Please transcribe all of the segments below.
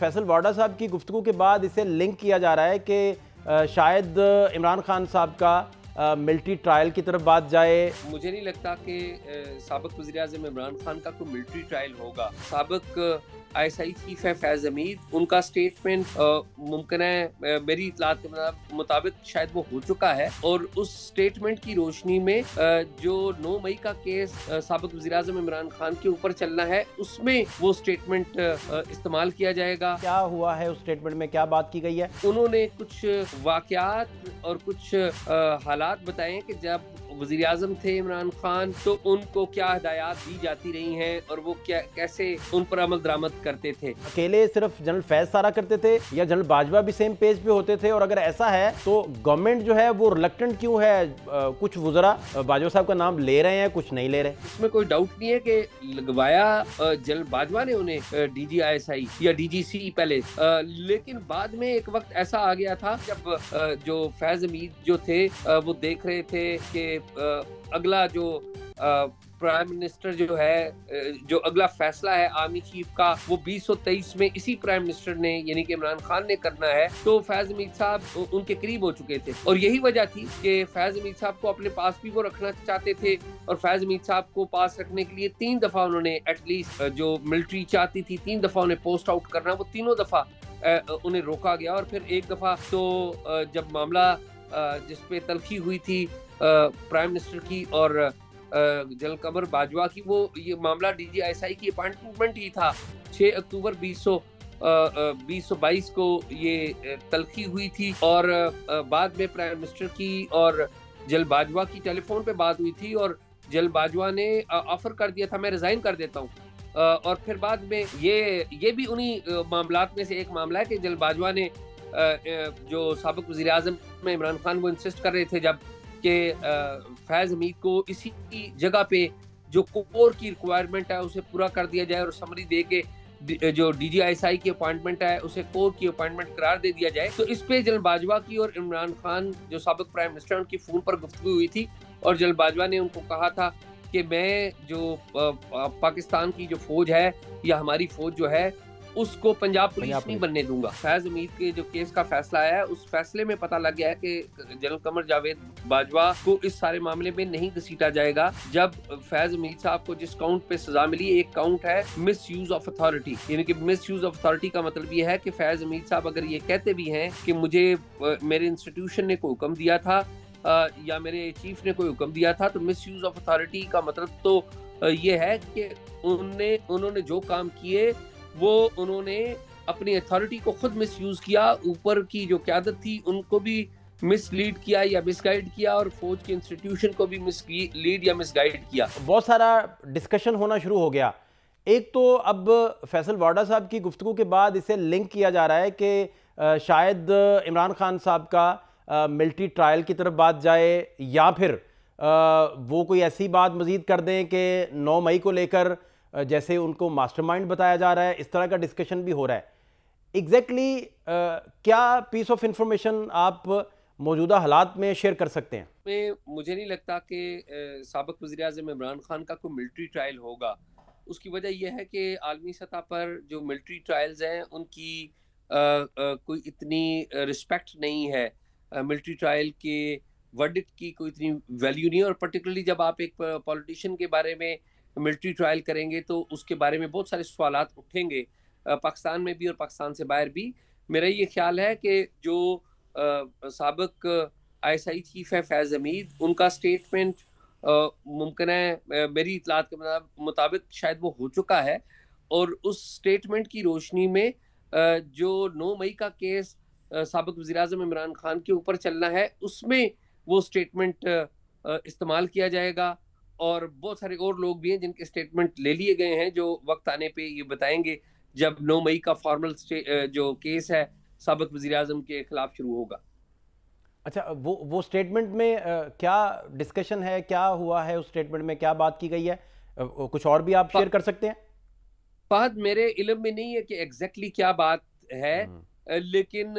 फैसल वाडा साहब की गुफ्तगू के बाद इसे लिंक किया जा रहा है कि शायद इमरान खान साहब का मिलिट्री ट्रायल की तरफ बात जाए। मुझे नहीं लगता कि साबिक वज़ीर-ए-आज़म इमरान खान का कोई मिलिट्री ट्रायल होगा। साबिक ISI चीफ है फैज़ हमीद, उनका स्टेटमेंट मुमकिन है मेरी इत्तलात के मुताबिक शायद वो हो चुका है और उस स्टेटमेंट की रोशनी में जो 9 मई का केस साबिक वज़ीर-ए-आज़म इमरान खान के ऊपर चलना है उसमें वो स्टेटमेंट इस्तेमाल किया जाएगा। क्या हुआ है उस स्टेटमेंट में, क्या बात की गई है? उन्होंने कुछ वाकयात और कुछ हालात बताए कि जब वज़ीर आज़म थे इमरान खान तो उनको क्या हिदायत दी जाती रही हैं और वो क्या कैसे उन पर अमल दरामद करते थे। अकेले सिर्फ जनरल फैज सारा करते थे या जनरल बाजवा भी सेम पेज पे होते थे? और अगर ऐसा है तो गवर्नमेंट जो है वो रिलक्टेंट क्यों है? कुछ वुज़रा बाजवा साहब का नाम ले रहे हैं, कुछ नहीं ले रहे। इसमें कोई डाउट नहीं है कि लगवाया जनरल बाजवा ने उन्हें DG ISI या DGC पहले, लेकिन बाद में एक वक्त ऐसा आ गया था जब जो फैज हमीद जो थे वो देख रहे थे कि अगला जो प्राइम मिनिस्टर जो है, जो अगला फैसला है आर्मी चीफ का वो 2023 में इसी प्राइम मिनिस्टर ने यानी कि इमरान खान ने करना है, तो फैज हमीद साहब उनके करीब हो चुके थे और यही वजह थी कि फैज हमीद साहब को अपने पास भी वो रखना चाहते थे और फैज हमीद साहब को पास रखने के लिए 3 दफा उन्होंने एटलीस्ट जो मिलिट्री चाहती थी 3 दफा उन्हें पोस्ट आउट करना, वो तीनों दफा उन्हें रोका गया और फिर एक दफा तो जब मामला जिसपे तलखी हुई थी प्राइम मिनिस्टर की और जनरल कमर बाजवा की, वो ये मामला DG ISI की अपॉइंटमेंट ही था। 6 अक्टूबर 2022 को ये तलखी हुई थी और बाद में प्राइम मिनिस्टर की और जनरल बाजवा की टेलीफोन पे बात हुई थी और जनरल बाजवा ने ऑफर कर दिया था मैं रिजाइन कर देता हूँ और फिर बाद में ये भी उन्हीं मामलात में से एक मामला है कि जनरल बाजवा ने जो साबिक वज़ीर आज़म में इमरान खान को इंसिस्ट कर रहे थे जब कि फैज़ हमीद को इसी जगह पे जो कोर की रिक्वायरमेंट है उसे पूरा कर दिया जाए और समरी दे के जो DG ISI की अपॉइंटमेंट है उसे कोर की अपॉइंटमेंट करार दे दिया जाए। तो इस पे जनरल बाजवा की और इमरान खान जो साबिक प्राइम मिनिस्टर उनकी फ़ोन पर गुफ्तगू हुई थी और जनरल बाजवा ने उनको कहा था कि मैं जो पाकिस्तान की जो फौज है या हमारी फौज जो है उसको पंजाब पुलिस नहीं बनने दूंगा। फैज हमीद के जो केस का फैसला आया है उस फैसले में पता लग गया है कि जनरल कमर जावेद बाजवा को इस सारे मामले में नहीं घसीटा जाएगा। जब फैज हमीद साहब को जिस काउंट पे सजा मिली, एक काउंट है मिस यूज ऑफ अथॉरिटी, यानी कि मिस यूज ऑफ अथॉरिटी का मतलब ये है कि फैज हमीद साहब अगर ये कहते भी हैं कि मुझे मेरे इंस्टीट्यूशन ने कोई हुक्म दिया था या मेरे चीफ ने कोई हुक्म दिया था, तो मिस यूज ऑफ अथॉरिटी का मतलब तो ये है कि उन्होंने जो काम किए वो उन्होंने अपनी अथॉरिटी को खुद मिसयूज किया, ऊपर की जो क़यादत थी उनको भी मिसलीड किया या मिसगाइड किया और फौज के इंस्टीट्यूशन को भी मिसलीड या मिसगाइड किया। बहुत सारा डिस्कशन होना शुरू हो गया। एक तो अब फैसल वाडा साहब की गुफ्तगू के बाद इसे लिंक किया जा रहा है कि शायद इमरान खान साहब का मिलिट्री ट्रायल की तरफ बात जाए या फिर वो कोई ऐसी बात मजीद कर दें कि 9 मई को लेकर जैसे उनको मास्टरमाइंड बताया जा रहा है, इस तरह का डिस्कशन भी हो रहा है। एग्जैक्टली क्या पीस ऑफ इंफॉर्मेशन आप मौजूदा हालात में शेयर कर सकते हैं? मुझे नहीं लगता कि साबिक वज़ीर आज़म इमरान खान का कोई मिलिट्री ट्रायल होगा। उसकी वजह यह है कि आलमी सतह पर जो मिलिट्री ट्रायल्स हैं उनकी कोई इतनी रिस्पेक्ट नहीं है। मिलिट्री ट्रायल के वर्डिक्ट की कोई इतनी वैल्यू नहीं है और पर्टिकुलरली जब आप एक पॉलिटिशियन के बारे में मिलिट्री ट्रायल करेंगे तो उसके बारे में बहुत सारे सवालात उठेंगे, पाकिस्तान में भी और पाकिस्तान से बाहर भी। मेरा ये ख्याल है कि जो साबिक ISI चीफ है फैज़ हमीद, उनका स्टेटमेंट मुमकिन है मेरी इत्तलात के मुताबिक शायद वो हो चुका है और उस स्टेटमेंट की रोशनी में जो 9 मई का केस साबिक वज़ीर आज़म इमरान खान के ऊपर चलना है उसमें वो स्टेटमेंट इस्तेमाल किया जाएगा और बहुत सारे और लोग भी हैं जिनके स्टेटमेंट ले लिए गए हैं जो वक्त आने पे ये बताएंगे जब 9 मई का फॉर्मल जो केस है साबिक वज़ीर आज़म के खिलाफ शुरू होगा। अच्छा, वो स्टेटमेंट में क्या डिस्कशन है, क्या हुआ है उस स्टेटमेंट में, क्या बात की गई है? कुछ और भी आप शेयर कर सकते हैं? फहद, मेरे इल्म में नहीं है कि एग्जैक्टली क्या बात है, लेकिन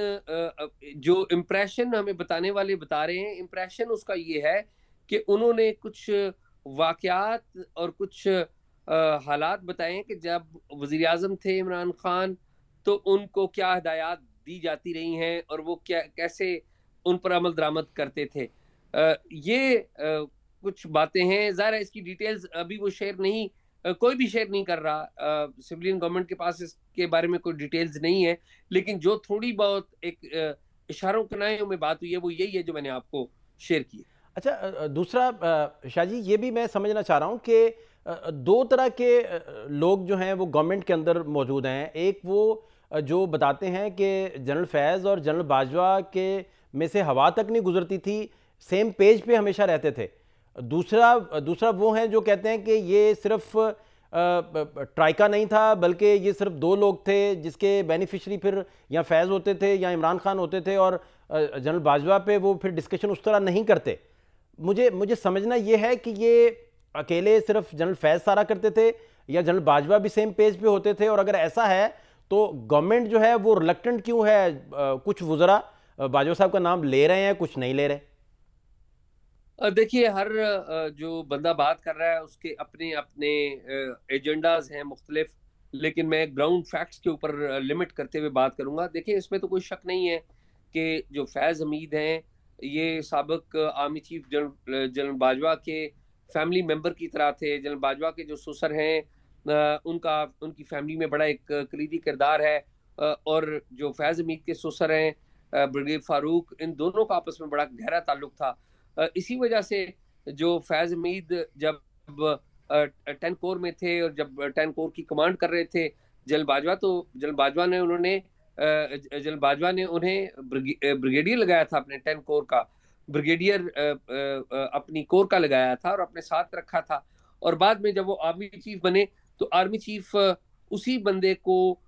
जो इम्प्रेशन हमें बताने वाले बता रहे हैं, इम्प्रेशन उसका ये है कि उन्होंने कुछ वाकयात और कुछ हालात बताए कि जब वज़ीर आज़म थे इमरान खान तो उनको क्या हिदायत दी जाती रही हैं और वो क्या कैसे उन पर अमल दरामद करते थे। ये कुछ बातें हैं, ज़ाहिर है इसकी डिटेल्स अभी वो शेयर नहीं, कोई भी शेयर नहीं कर रहा। सिविलियन गवर्नमेंट के पास इसके बारे में कोई डिटेल्स नहीं है, लेकिन जो थोड़ी बहुत एक इशारों कनायों में बात हुई है वो यही है जो मैंने आपको शेयर की। अच्छा, दूसरा शाहजी, ये भी मैं समझना चाह रहा हूँ कि दो तरह के लोग जो हैं वो गवर्नमेंट के अंदर मौजूद हैं। एक वो जो बताते हैं कि जनरल फैज़ और जनरल बाजवा के में से हवा तक नहीं गुजरती थी, सेम पेज पे हमेशा रहते थे। दूसरा दूसरा वो हैं जो कहते हैं कि ये सिर्फ ट्राइका नहीं था, बल्कि ये सिर्फ दो लोग थे जिसके बेनिफिशरी फिर या फैज़ होते थे या इमरान खान होते थे, और जनरल बाजवा पे वो फिर डिस्कशन उस तरह नहीं करते। मुझे मुझे समझना ये है कि ये अकेले सिर्फ जनरल फैज सारा करते थे या जनरल बाजवा भी सेम पेज पे होते थे, और अगर ऐसा है तो गवर्नमेंट जो है वो रिलक्टेंट क्यों है? कुछ वुज़रा बाजवा साहब का नाम ले रहे हैं, कुछ नहीं ले रहे। देखिए, हर जो बंदा बात कर रहा है उसके अपने अपने एजेंडाज हैं मुख्तलिफ, लेकिन मैं ग्राउंड फैक्ट्स के ऊपर लिमिट करते हुए बात करूंगा। देखिए, इसमें तो कोई शक नहीं है कि जो फैज़ हमीद हैं ये साबिक army chief general general Bajwa के फैमिली मेंबर की तरह थे। जनरल बाजवा के जो ससुर हैं उनका उनकी फैमिली में बड़ा एक कलीदी किरदार है, और जो फैज़ हमीद के ससुर हैं ब्रिगेडियर फारूक, इन दोनों का आपस में बड़ा गहरा ताल्लुक था। इसी वजह से जो फैज़ हमीद जब 10 कोर में थे और जब 10 कोर की कमांड कर रहे थे जनरल बाजवा, तो जनरल बाजवा ने जनरल बाजवा ने उन्हें ब्रिगेडियर लगाया था, अपने 10 कोर का ब्रिगेडियर अपनी कोर का लगाया था और अपने साथ रखा था। और बाद में जब वो आर्मी चीफ बने तो आर्मी चीफ उसी बंदे को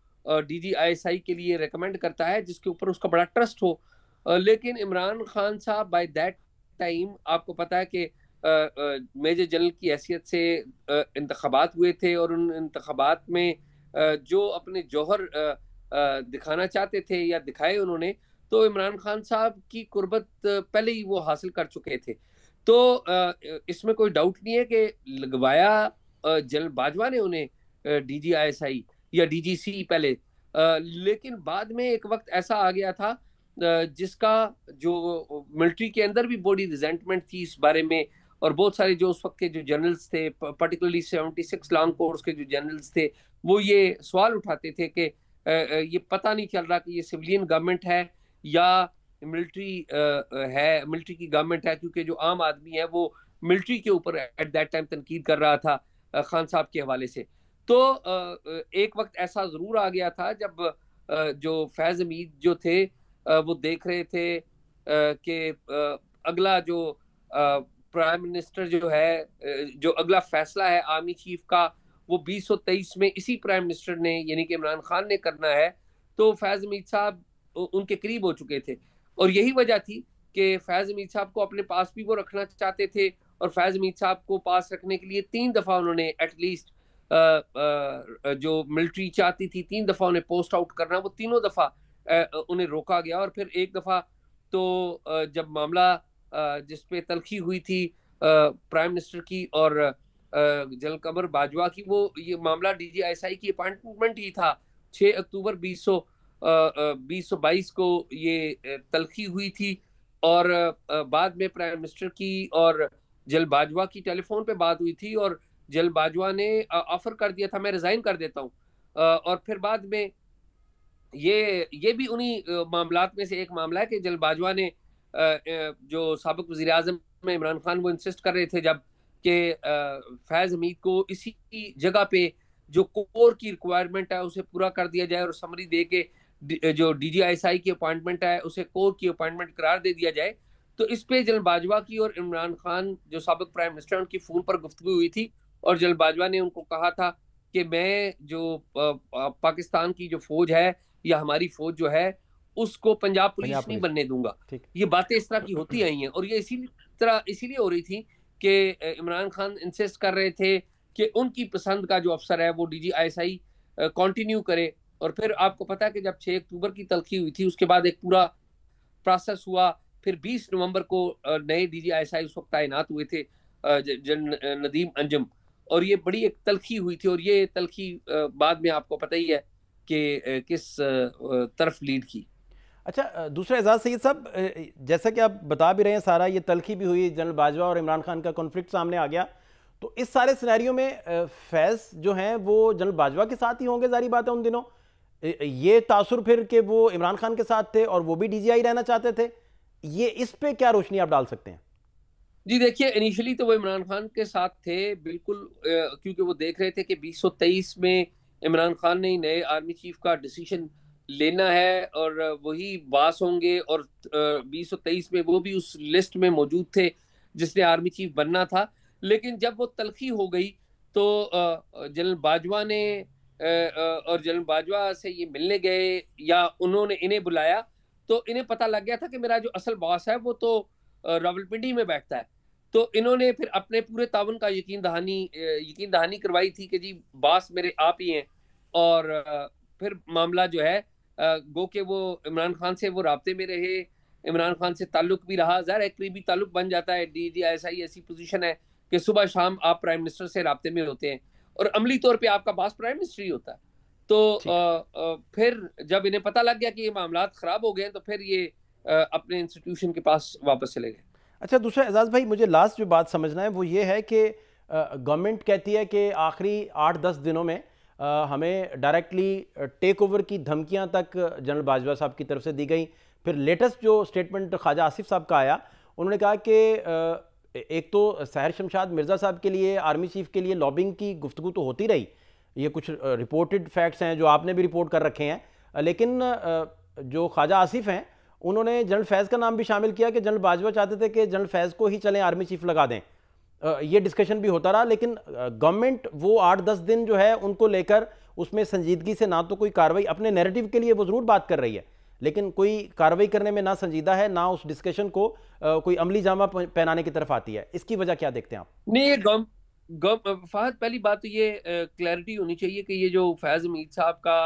DGISI के लिए रेकमेंड करता है जिसके ऊपर उसका बड़ा ट्रस्ट हो। लेकिन इमरान खान साहब बाय दैट टाइम, आपको पता है कि मेजर जनरल की हैसियत से इंतखाबात हुए थे, और उन इंतखाबात में जो अपने जौहर दिखाना चाहते थे या दिखाए उन्होंने, तो इमरान खान साहब की कुर्बत पहले ही वो हासिल कर चुके थे। तो इसमें कोई डाउट नहीं है कि लगवाया जनरल बाजवा ने उन्हें DGISI या DGC पहले, लेकिन बाद में एक वक्त ऐसा आ गया था जिसका जो मिलिट्री के अंदर भी बड़ी रिजेंटमेंट थी इस बारे में, और बहुत सारे जो उस वक्त के जो जनरल्स थे, पर्टिकुलरली 76 लॉन्ग कोर्स के जो जनरल्स थे, वो ये सवाल उठाते थे कि ये पता नहीं चल रहा कि ये सिविलियन गवर्नमेंट है या मिलिट्री है, मिलिट्री की गवर्नमेंट है, क्योंकि जो आम आदमी है वो मिलिट्री के ऊपर एट दैट टाइम तनकीद कर रहा था खान साहब के हवाले से। तो एक वक्त ऐसा जरूर आ गया था जब जो फैज हमीद जो थे वो देख रहे थे कि अगला जो प्राइम मिनिस्टर जो है, जो अगला फैसला है आर्मी चीफ का, वो 2023 में इसी प्राइम मिनिस्टर ने यानी कि इमरान खान ने करना है। तो फैज हमीद साहब उनके करीब हो चुके थे, और यही वजह थी कि फैज हमीद साहब को अपने पास भी वो रखना चाहते थे, और फैज हमीद साहब को पास रखने के लिए 3 दफा उन्होंने एटलीस्ट जो मिलिट्री चाहती थी 3 दफा उन्हें पोस्ट आउट करना, वो तीनों दफा उन्हें रोका गया। और फिर एक दफा तो जब मामला जिसपे तलखी हुई थी प्राइम मिनिस्टर की और जनरल कमर बाजवा की, वो ये मामला DGISI की अपॉइंटमेंट ही था। 6 अक्टूबर 2022 को ये तलखी हुई थी, और बाद में प्राइम मिनिस्टर की और जनरल बाजवा की टेलीफोन पे बात हुई थी, और जनरल बाजवा ने ऑफर कर दिया था मैं रिजाइन कर देता हूँ। और फिर बाद में ये भी उन्हीं मामलात में से एक मामला है कि जनरल बाजवा ने जो साबिक वजीर आजम में इमरान खान वो इंसिस्ट कर रहे थे जब कि फैज हमीद को इसी जगह पे जो कोर की रिक्वायरमेंट है उसे पूरा कर दिया जाए, और समरी दे के जो DGISI की अपॉइंटमेंट है उसे कोर की अपॉइंटमेंट करार दे दिया जाए। तो इस पे जनरल बाजवा की और इमरान खान जो साबिक प्राइम मिनिस्टर उनकी फोन पर गुफ्तगू हुई थी, और जनरल बाजवा ने उनको कहा था कि मैं जो पाकिस्तान की जो फौज है या हमारी फौज जो है उसको पंजाब पंजाब पुलिस नहीं पुलिस। बनने दूंगा। ठीक। ये बातें इस तरह की होती आई हैं, और ये इसीलिए हो रही थी कि इमरान खान इंसिस्ट कर रहे थे कि उनकी पसंद का जो अफसर है वो DGISI कंटिन्यू करे। और फिर आपको पता है कि जब 6 अक्टूबर की तलखी हुई थी उसके बाद एक पूरा प्रोसेस हुआ। फिर 20 नवंबर को नए DGISI उस वक्त तैनात हुए थे नदीम अंजम, और ये बड़ी एक तलखी हुई थी, और ये तलखी बाद में आपको पता ही है कि किस तरफ लीड की। अच्छा, दूसरा एजाज सईद साहब, जैसा कि आप बता भी रहे हैं, सारा ये तलखी भी हुई, जनरल बाजवा और इमरान खान का कॉन्फ्लिक्ट सामने आ गया, तो इस सारे सिनेरियो में फैज़ जो हैं वो जनरल बाजवा के साथ ही होंगे, जारी बात है उन दिनों। ये तासुर फिर के वो इमरान खान के साथ थे और वो भी डीजीआई रहना चाहते थे, ये इस पे क्या रोशनी आप डाल सकते हैं? जी देखिए, इनिशियली तो वो इमरान खान के साथ थे बिल्कुल, क्योंकि वो देख रहे थे कि 2023 में इमरान खान ने ही नए आर्मी चीफ का डिसीजन लेना है और वही बास होंगे, और 2023 में वो भी उस लिस्ट में मौजूद थे जिसने आर्मी चीफ बनना था। लेकिन जब वो तलखी हो गई तो जनरल बाजवा ने और जनरल बाजवा से ये मिलने गए या उन्होंने इन्हें बुलाया, तो इन्हें पता लग गया था कि मेरा जो असल बॉस है वो तो रावलपिंडी में बैठता है। तो इन्होंने फिर अपने पूरे ताउन का यकीन दहानी करवाई थी कि जी बास मेरे आप ही हैं। और फिर मामला जो है, गो के वो इमरान खान से वो राब्ते में रहे, इमरान खान से ताल्लुक भी रहा, ज़ाहिर है करीबी ताल्लुक बन जाता है, DGISI ऐसी पोजीशन है कि सुबह शाम आप प्राइम मिनिस्टर से राब्ते में होते हैं और अमली तौर पे आपका बास प्राइम मिनिस्टर ही होता है। तो ठीक। फिर जब इन्हें पता लग गया कि ये मामला खराब हो गए, तो फिर ये अपने इंस्टीट्यूशन के पास वापस चले गए। अच्छा, दूसरा एजाज भाई, मुझे लास्ट जो बात समझना है वो ये है कि गवर्नमेंट कहती है कि आखिरी 8-10 दिनों में हमें डायरेक्टली टेक ओवर की धमकियां तक जनरल बाजवा साहब की तरफ से दी गई। फिर लेटेस्ट जो स्टेटमेंट ख्वाजा आसिफ साहब का आया, उन्होंने कहा कि एक तो सहर शमशाद मिर्ज़ा साहब के लिए, आर्मी चीफ के लिए लॉबिंग की गुफ्तगू तो होती रही, ये कुछ रिपोर्टेड फैक्ट्स हैं जो आपने भी रिपोर्ट कर रखे हैं, लेकिन जो ख्वाजा आसिफ हैं उन्होंने जनरल फैज़ का नाम भी शामिल किया कि जनरल बाजवा चाहते थे कि जनरल फैज़ को ही चलें आर्मी चीफ लगा दें। ये डिस्कशन भी होता रहा, लेकिन गवर्नमेंट वो 8-10 दिन जो है उनको लेकर उसमें संजीदगी से ना तो कोई कार्रवाई, अपने नैरेटिव के लिए वो ज़रूर बात कर रही है, लेकिन कोई कार्रवाई करने में ना संजीदा है, ना उस डिस्कशन को कोई अमली जामा पहनाने की तरफ आती है। इसकी वजह क्या देखते हैं आप? नहीं, ये गम गम फहद, पहली बात तो ये क्लैरिटी होनी चाहिए कि ये जो फैज़ हमीद साहब का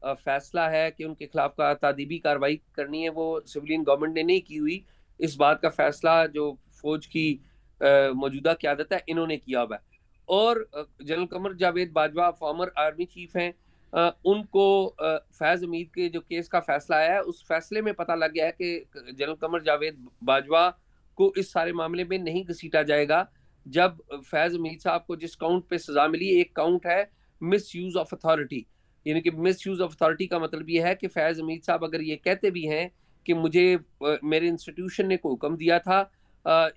फैसला है कि उनके खिलाफ का तादीबी कार्रवाई करनी है, वो सिविलियन गवर्नमेंट ने नहीं की हुई। इस बात का फैसला जो फौज की मौजूदा क़यादत है, इन्होंने किया हुआ है। और general Qamar Javed Bajwa former army chief हैं, उनको फैज़ हमीद के जो केस का फैसला आया है, उस फैसले में पता लग गया है कि जनरल कमर जावेद बाजवा को इस सारे मामले में नहीं घसीटा जाएगा। जब फैज़ हमीद साहब को जिस काउंट पे सज़ा मिली, एक काउंट है मिस यूज़ ऑफ अथॉरिटी, यानी कि मिस यूज़ ऑफ अथॉरिटी का मतलब ये है कि फैज़ हमीद साहब अगर ये कहते भी हैं कि मुझे मेरे इंस्टीट्यूशन ने कोई हुक्म दिया था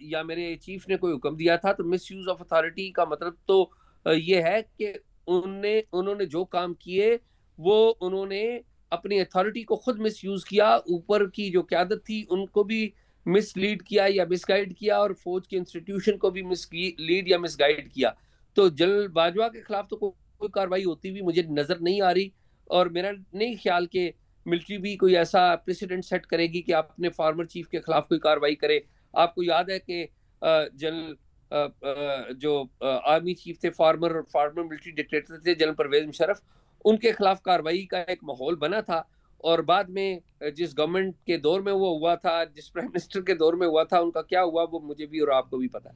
या मेरे चीफ ने कोई हुक्म दिया था, तो मिस यूज़ ऑफ अथॉरिटी का मतलब तो ये है कि उन्होंने जो काम किए वो उन्होंने अपनी अथॉरिटी को खुद मिस यूज़ किया, ऊपर की जो क़यादत थी उनको भी मिसलीड किया या मिसगाइड किया, और फौज के इंस्टीट्यूशन को भी मिसलीड या मिसगाइड किया। तो जनरल बाजवा के खिलाफ तो कोई कार्रवाई होती हुई मुझे नजर नहीं आ रही, और मेरा नहीं ख्याल कि मिलिट्री भी कोई ऐसा प्रेसिडेंट सेट करेगी कि अपने फार्मर चीफ के खिलाफ कोई कार्रवाई करे। आपको याद है कि जनरल जो आर्मी चीफ थे, फार्मर मिलिट्री डिक्टेटर थे जनरल परवेज मुशर्रफ, उनके खिलाफ कार्रवाई का एक माहौल बना था। और बाद में जिस गवर्नमेंट के दौर में वो हुआ था, जिस प्राइम मिनिस्टर के दौर में हुआ था, उनका क्या हुआ वो मुझे भी और आपको भी पता है।